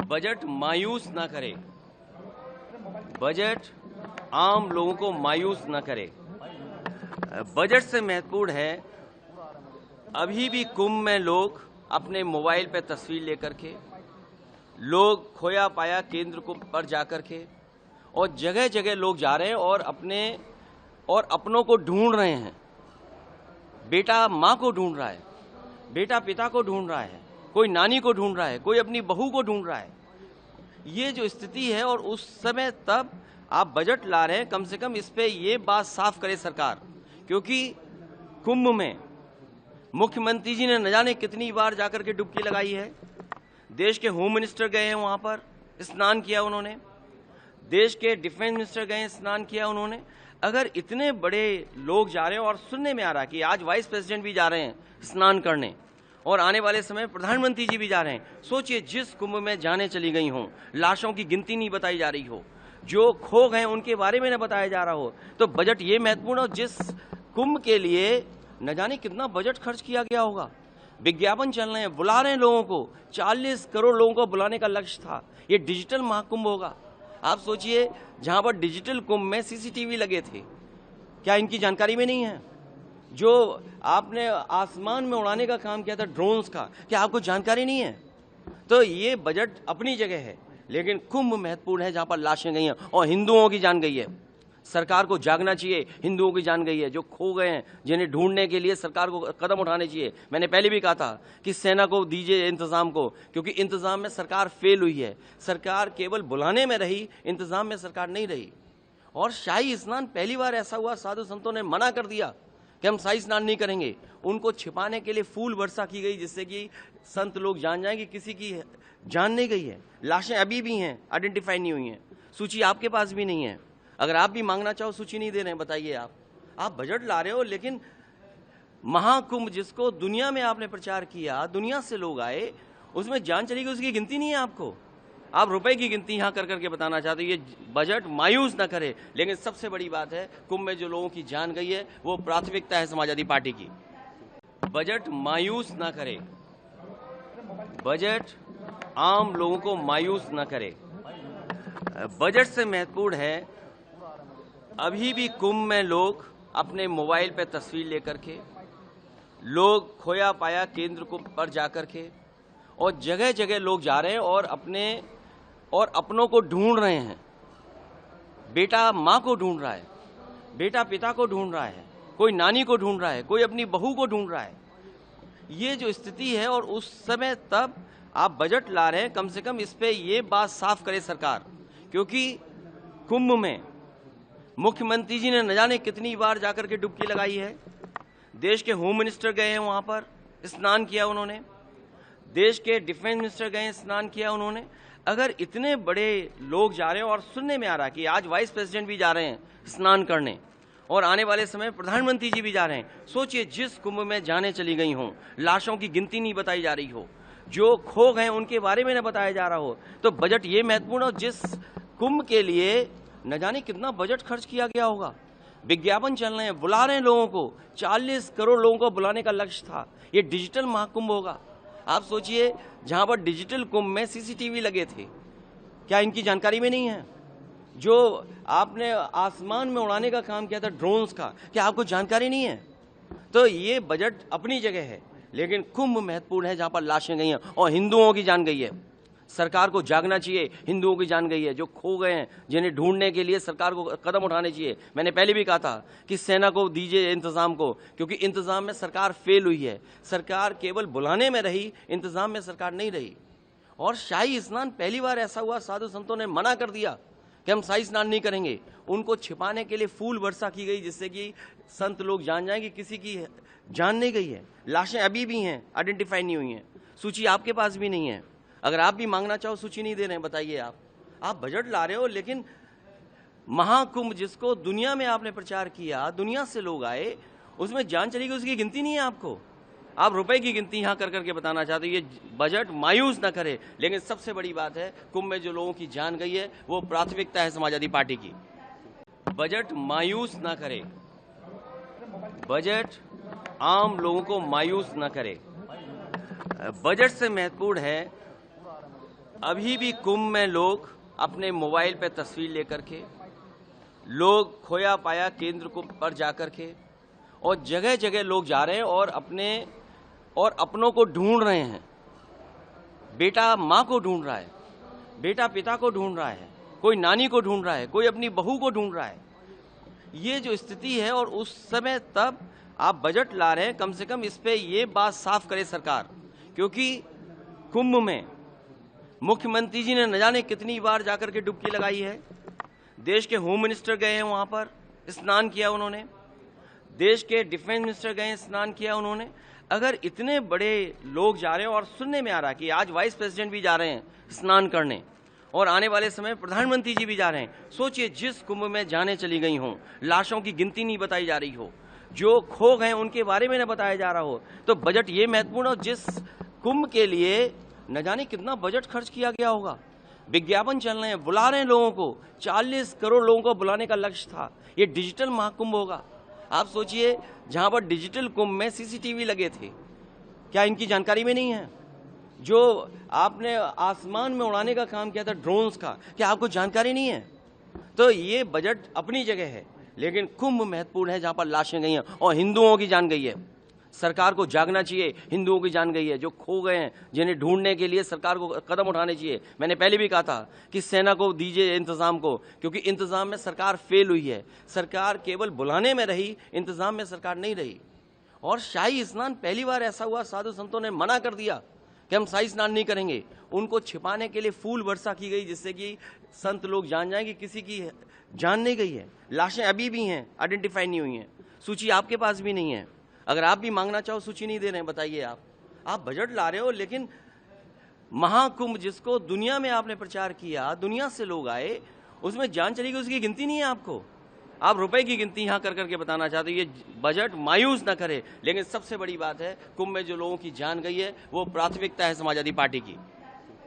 Budget मायूस ना करे, बजट आम लोगों को मायूस ना करे। बजट से महत्वपूर्ण है अभी भी कुंभ में लोग अपने मोबाइल पे तस्वीर लेकर के, लोग खोया पाया केंद्र को पर जाकर के, और जगह जगह लोग जा रहे हैं और अपनों को ढूंढ रहे हैं। बेटा माँ को ढूंढ रहा है, बेटा पिता को ढूंढ रहा है, कोई नानी को ढूंढ रहा है, कोई अपनी बहू को ढूंढ रहा है। ये जो स्थिति है, और उस समय तब आप बजट ला रहे हैं, कम से कम इस पे ये बात साफ करे सरकार, क्योंकि कुंभ में मुख्यमंत्री जी ने न जाने कितनी बार जाकर के डुबकी लगाई है। देश के होम मिनिस्टर गए हैं, वहां पर स्नान किया उन्होंने, देश के डिफेंस मिनिस्टर गए, स्नान किया उन्होंने। अगर इतने बड़े लोग जा रहे हैं, और सुनने में आ रहा है कि आज वाइस प्रेसिडेंट भी जा रहे हैं स्नान करने, और आने वाले समय प्रधानमंत्री जी भी जा रहे हैं। सोचिए, जिस कुंभ में जाने चली गई हों, लाशों की गिनती नहीं बताई जा रही हो, जो खो गए उनके बारे में न बताया जा रहा हो, तो बजट ये महत्वपूर्ण हो। जिस कुंभ के लिए न जाने कितना बजट खर्च किया गया होगा, विज्ञापन चल रहे हैं, बुला रहे हैं लोगों को, 40 करोड़ लोगों को बुलाने का लक्ष्य था। ये डिजिटल महाकुंभ होगा। आप सोचिए, जहां पर डिजिटल कुंभ में सीसीटीवी लगे थे, क्या इनकी जानकारी में नहीं है? जो आपने आसमान में उड़ाने का काम किया था ड्रोन्स का, क्या आपको जानकारी नहीं है? तो ये बजट अपनी जगह है, लेकिन कुंभ महत्वपूर्ण है, जहां पर लाशें गई हैं और हिंदुओं की जान गई है। सरकार को जागना चाहिए, हिंदुओं की जान गई है, जो खो गए हैं, जिन्हें ढूंढने के लिए सरकार को कदम उठाने चाहिए। मैंने पहले भी कहा था कि सेना को दीजिए इंतजाम को, क्योंकि इंतजाम में सरकार फेल हुई है। सरकार केवल बुलाने में रही, इंतजाम में सरकार नहीं रही। और शाही स्नान पहली बार ऐसा हुआ, साधु संतों ने मना कर दिया कि हम शाही स्नान नहीं करेंगे। उनको छिपाने के लिए फूल वर्षा की गई, जिससे कि संत लोग जान जाएं कि किसी की जान नहीं गई है। लाशें अभी भी हैं, आइडेंटिफाई नहीं हुई हैं। सूची आपके पास भी नहीं है। अगर आप भी मांगना चाहो, सूची नहीं दे रहे हैं, बताइए आप बजट ला रहे हो, लेकिन महाकुंभ जिसको दुनिया में आपने प्रचार किया, दुनिया से लोग आए, उसमें जान चली गई, उसकी गिनती नहीं है आपको। आप रुपए की गिनती यहां कर करके बताना चाहते हो। ये बजट मायूस ना करे, लेकिन सबसे बड़ी बात है, कुंभ में जो लोगों की जान गई है, वो प्राथमिकता है समाजवादी पार्टी की। बजट मायूस ना करे, बजट आम लोगों को मायूस ना करे। बजट से महत्वपूर्ण है अभी भी कुंभ में लोग अपने मोबाइल पे तस्वीर लेकर के, लोग खोया पाया केंद्र को पर जाकर के, और जगह जगह लोग जा रहे हैं और अपनों को ढूंढ रहे हैं। बेटा माँ को ढूंढ रहा है, बेटा पिता को ढूंढ रहा है, कोई नानी को ढूंढ रहा है, कोई अपनी बहू को ढूंढ रहा है। ये जो स्थिति है, और उस समय तब आप बजट ला रहे हैं, कम से कम इस पे ये बात साफ करे सरकार, क्योंकि कुंभ में मुख्यमंत्री जी ने न जाने कितनी बार जाकर के डुबकी लगाई है। देश के होम मिनिस्टर गए हैं, वहां पर स्नान किया उन्होंने, देश के डिफेंस मिनिस्टर गए, स्नान किया उन्होंने। अगर इतने बड़े लोग जा रहे हैं, और सुनने में आ रहा है कि आज वाइस प्रेसिडेंट भी जा रहे हैं स्नान करने, और आने वाले समय प्रधानमंत्री जी भी जा रहे हैं। सोचिए, जिस कुंभ में जाने चली गई हों, लाशों की गिनती नहीं बताई जा रही हो, जो खो गए उनके बारे में न बताया जा रहा हो, तो बजट ये महत्वपूर्ण हो। जिस कुंभ के लिए न जाने कितना बजट खर्च किया गया होगा, विज्ञापन चल रहे हैं, बुला रहे हैं लोगों को, 40 करोड़ लोगों को बुलाने का लक्ष्य था। ये डिजिटल महाकुंभ होगा। आप सोचिए, जहां पर डिजिटल कुंभ में सीसीटीवी लगे थे, क्या इनकी जानकारी में नहीं है? जो आपने आसमान में उड़ाने का काम किया था ड्रोन्स का, क्या आपको जानकारी नहीं है? तो ये बजट अपनी जगह है, लेकिन कुंभ महत्वपूर्ण है, जहां पर लाशें गई हैं और हिंदुओं की जान गई है। सरकार को जागना चाहिए, हिंदुओं की जान गई है, जो खो गए हैं, जिन्हें ढूंढने के लिए सरकार को कदम उठाने चाहिए। मैंने पहले भी कहा था कि सेना को दीजिए इंतजाम को, क्योंकि इंतजाम में सरकार फेल हुई है। सरकार केवल बुलाने में रही, इंतजाम में सरकार नहीं रही। और शाही स्नान पहली बार ऐसा हुआ, साधु संतों ने मना कर दिया कि हम शाही स्नान नहीं करेंगे। उनको छिपाने के लिए फूल वर्षा की गई, जिससे कि संत लोग जान जाएं कि किसी की जान नहीं गई है। लाशें अभी भी हैं, आइडेंटिफाई नहीं हुई हैं। सूची आपके पास भी नहीं है। अगर आप भी मांगना चाहो, सूची नहीं दे रहे हैं, बताइए आप बजट ला रहे हो, लेकिन महाकुंभ जिसको दुनिया में आपने प्रचार किया, दुनिया से लोग आए, उसमें जान चली गई, उसकी गिनती नहीं है आपको। आप रुपए की गिनती यहां कर करके बताना चाहते हो। ये बजट मायूस ना करे, लेकिन सबसे बड़ी बात है, कुंभ में जो लोगों की जान गई है, वो प्राथमिकता है समाजवादी पार्टी की। बजट मायूस ना करे, बजट आम लोगों को मायूस ना करे। बजट से महत्वपूर्ण है अभी भी कुंभ में लोग अपने मोबाइल पे तस्वीर लेकर के, लोग खोया पाया केंद्र को पर जाकर के, और जगह जगह लोग जा रहे हैं और अपनों को ढूंढ रहे हैं। बेटा माँ को ढूंढ रहा है, बेटा पिता को ढूंढ रहा है, कोई नानी को ढूंढ रहा है, कोई अपनी बहू को ढूंढ रहा है। ये जो स्थिति है, और उस समय तब आप बजट ला रहे हैं, कम से कम इस पे ये बात साफ करे सरकार, क्योंकि कुंभ में मुख्यमंत्री जी ने न जाने कितनी बार जाकर के डुबकी लगाई है। देश के होम मिनिस्टर गए हैं वहां पर, स्नान किया उन्होंने। देश के डिफेंस मिनिस्टर गए, स्नान किया उन्होंने। अगर इतने बड़े लोग जा रहे हैं, और सुनने में आ रहा है कि आज वाइस प्रेसिडेंट भी जा रहे हैं स्नान करने, और आने वाले समय प्रधानमंत्री जी भी जा रहे हैं। सोचिए, जिस कुंभ में जाने चली गई हों, लाशों की गिनती नहीं बताई जा रही हो, जो खो गए उनके बारे में न बताया जा रहा हो, तो बजट ये महत्वपूर्ण हो। जिस कुंभ के लिए न जाने कितना बजट खर्च किया गया होगा, विज्ञापन चल रहे हैं, बुला रहे हैं लोगों को, 40 करोड़ लोगों को बुलाने का लक्ष्य था। ये डिजिटल महाकुंभ होगा। आप सोचिए, जहां पर डिजिटल कुंभ में सीसीटीवी लगे थे, क्या इनकी जानकारी में नहीं है? जो आपने आसमान में उड़ाने का काम किया था ड्रोन्स का, क्या आपको जानकारी नहीं है? तो ये बजट अपनी जगह है, लेकिन कुंभ महत्वपूर्ण है, जहां पर लाशें गई हैं और हिंदुओं की जान गई है। सरकार को जागना चाहिए, हिंदुओं की जान गई है, जो खो गए हैं, जिन्हें ढूंढने के लिए सरकार को कदम उठाने चाहिए। मैंने पहले भी कहा था कि सेना को दीजिए इंतजाम को, क्योंकि इंतजाम में सरकार फेल हुई है। सरकार केवल बुलाने में रही, इंतजाम में सरकार नहीं रही। और शाही स्नान, पहली बार ऐसा हुआ, साधु संतों ने मना कर दिया कि हम शाही स्नान नहीं करेंगे। उनको छिपाने के लिए फूल वर्षा की गई, जिससे कि संत लोग जान जाएं कि किसी की जान नहीं गई है। लाशें अभी भी हैं, आइडेंटिफाई नहीं हुई हैं। सूची आपके पास भी नहीं है। अगर आप भी मांगना चाहो, सूची नहीं दे रहे हैं, बताइए। आप बजट ला रहे हो, लेकिन महाकुंभ जिसको दुनिया में आपने प्रचार किया, दुनिया से लोग आए, उसमें जान चली गई, उसकी गिनती नहीं है आपको। आप रुपए की गिनती यहां कर करके बताना चाहते हो। ये बजट मायूस न करे, लेकिन सबसे बड़ी बात है, कुंभ में जो लोगों की जान गई है, वो प्राथमिकता है समाजवादी पार्टी की।